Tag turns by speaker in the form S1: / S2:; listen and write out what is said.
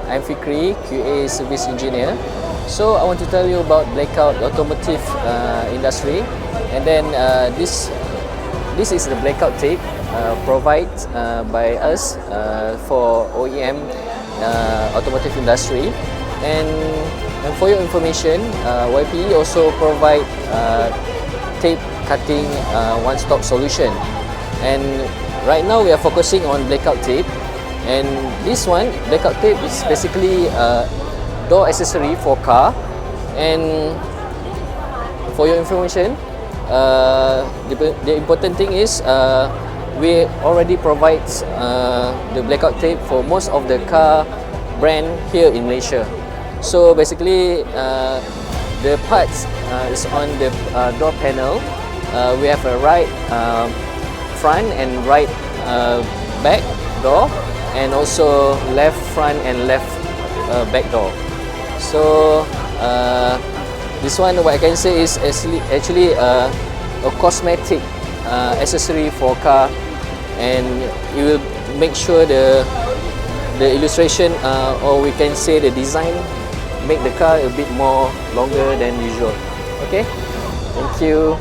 S1: I'm Fikri, QA Service Engineer. So I want to tell you about Blackout automotive industry, and then this is the blackout tape provided by us for OEM automotive industry. And for your information, YPE also provide tape cutting one-stop solution. And right now we are focusing on blackout tape. And this one, blackout tape, is basically a door accessory for car. And for your information, the important thing is we already provide the blackout tape for most of the car brand here in Malaysia. So basically, the parts is on the door panel. We have a right front and right back door, and also left front and left back door. So this one, what I can say is actually a cosmetic accessory for car, and it will make sure the illustration, or we can say the design, make the car a bit more longer than usual. Okay, thank you.